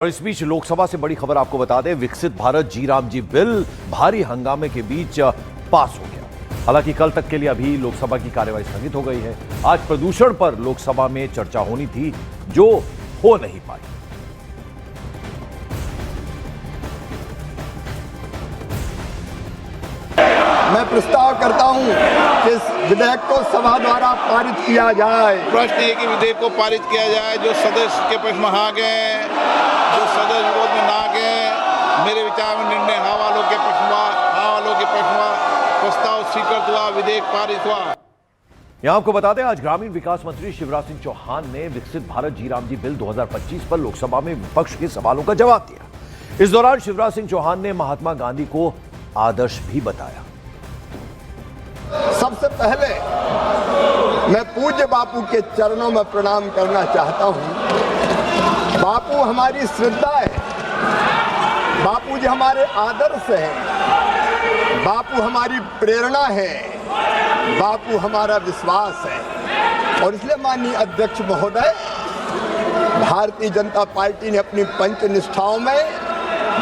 और इस बीच लोकसभा से बड़ी खबर आपको बता दें, विकसित भारत जी राम जी बिल भारी हंगामे के बीच पास हो गया। हालांकि कल तक के लिए अभी लोकसभा की कार्यवाही स्थगित हो गई है। आज प्रदूषण पर लोकसभा में चर्चा होनी थी, जो हो नहीं पाई। मैं प्रस्ताव करता हूं कि इस विधेयक को सभा द्वारा पारित किया जाए। प्रश्न है कि विधेयक को पारित किया जाए। जो सदस्य के पक्ष में हाँ गए, जो सदस्य विरोध में ना गए, मेरे विचार में निर्णय हाँ वालों के पक्ष में प्रस्ताव स्वीकृत हुआ, विधेयक पारित हुआ। यहां आपको बता दें, आज ग्रामीण विकास मंत्री शिवराज सिंह चौहान ने विकसित भारत जी राम जी बिल 2025 पर लोकसभा में विपक्ष के सवालों का जवाब दिया। इस दौरान शिवराज सिंह चौहान ने महात्मा गांधी को आदर्श भी बताया। सबसे पहले मैं पूज्य बापू के चरणों में प्रणाम करना चाहता हूं। बापू हमारी श्रद्धा है, बापू जी हमारे आदर्श हैं, बापू हमारी प्रेरणा है, बापू हमारा विश्वास है। और इसलिए माननीय अध्यक्ष महोदय, भारतीय जनता पार्टी ने अपनी पंच निष्ठाओं में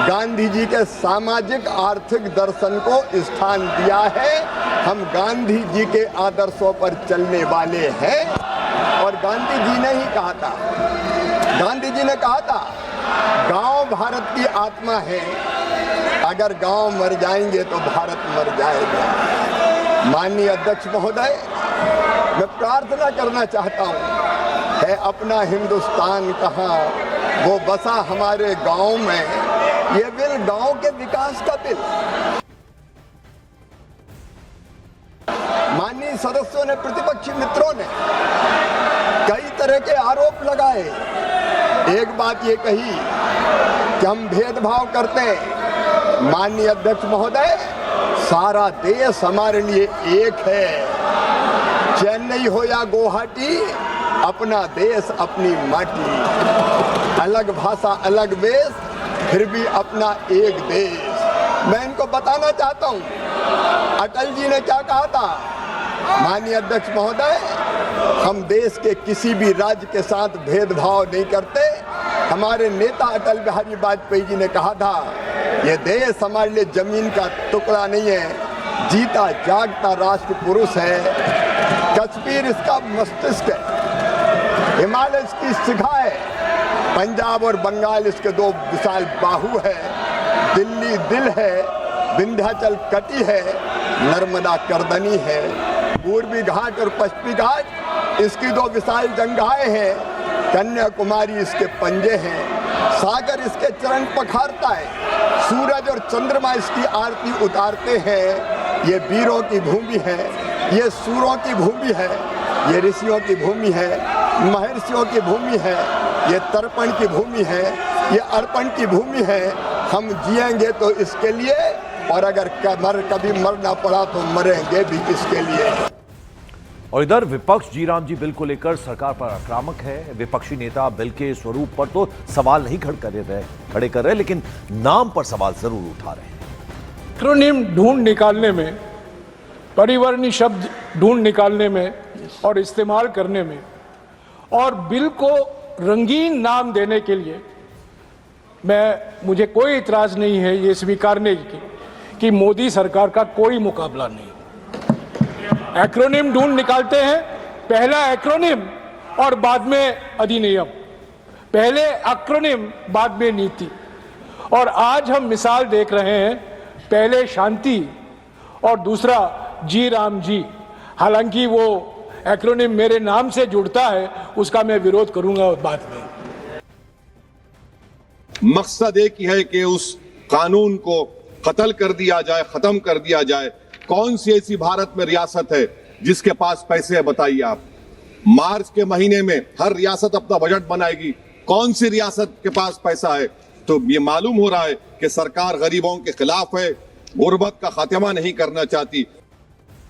गांधी जी के सामाजिक आर्थिक दर्शन को स्थान दिया है। हम गांधी जी के आदर्शों पर चलने वाले हैं। और गांधी जी ने ही कहा था, गांधी जी ने कहा था, गांव भारत की आत्मा है, अगर गांव मर जाएंगे तो भारत मर जाएगा। माननीय अध्यक्ष महोदय, मैं प्रार्थना करना चाहता हूं, है अपना हिंदुस्तान कहाँ, वो बसा हमारे गांव में। ये बिल गांव के विकास का बिल। माननीय सदस्यों ने, प्रतिपक्षी मित्रों ने कई तरह के आरोप लगाए। एक बात ये कही कि हम भेदभाव करते हैं। माननीय अध्यक्ष महोदय, सारा देश हमारे लिए एक है। चेन्नई हो या गुवाहाटी, अपना देश अपनी माटी। अलग भाषा अलग वेश, फिर भी अपना एक देश। मैं इनको बताना चाहता हूं, अटल जी ने क्या कहा था। माननीय अध्यक्ष महोदय, हम देश के किसी भी राज्य के साथ भेदभाव नहीं करते। हमारे नेता अटल बिहारी वाजपेयी जी ने कहा था, ये देश हमारे लिए जमीन का टुकड़ा नहीं है, जीता जागता राष्ट्र पुरुष है। कश्मीर इसका मस्तिष्क है, हिमालय इसकी शिखा है, पंजाब और बंगाल इसके दो विशाल बाहु है, दिल्ली दिल है, विंध्याचल कटी है, नर्मदा करदनी है, पूर्वी घाट और पश्चिमी घाट इसकी दो विशाल जंगाएं हैं, कन्याकुमारी इसके पंजे हैं, सागर इसके चरण पखारता है, सूरज और चंद्रमा इसकी आरती उतारते हैं। ये वीरों की भूमि है, ये सूरों की भूमि है, ये ऋषियों की भूमि है, महर्षियों की भूमि है, ये तर्पण की भूमि है, ये अर्पण की भूमि है। हम जिएंगे तो इसके लिए, और अगर कभी मरना पड़ा तो मरेंगे भी इसके लिए। और इधर विपक्ष जी राम जी बिल को लेकर सरकार पर आक्रामक है। विपक्षी नेता बिल के स्वरूप पर तो सवाल नहीं खड़े कर रहे, लेकिन नाम पर सवाल जरूर उठा रहे हैं। एक्रोनिम ढूंढ निकालने में, परिवर्णी शब्द ढूंढ निकालने में और इस्तेमाल करने में, और बिल को रंगीन नाम देने के लिए मुझे कोई इतराज नहीं है ये स्वीकारने की कि मोदी सरकार का कोई मुकाबला नहीं। एक्रोनिम ढूंढ निकालते हैं, पहला एक्रोनिम और बाद में अधिनियम, पहले एक्रोनिम बाद में नीति। और आज हम मिसाल देख रहे हैं, पहले शांति और दूसरा जी राम जी। हालांकि वो एक्रोनिम मेरे नाम से जुड़ता है, उसका मैं विरोध करूंगा बाद में। मकसद एक ही है कि उस कानून को कत्ल कर दिया जाए, खत्म कर दिया जाए। कौन सी ऐसी भारत में रियासत है जिसके पास पैसे है, बताइए आप। मार्च के महीने में हर रियासत अपना बजट बनाएगी, कौन सी रियासत के पास पैसा है? तो ये मालूम हो रहा है कि सरकार गरीबों के खिलाफ है, गुर्बत का खात्मा नहीं करना चाहती।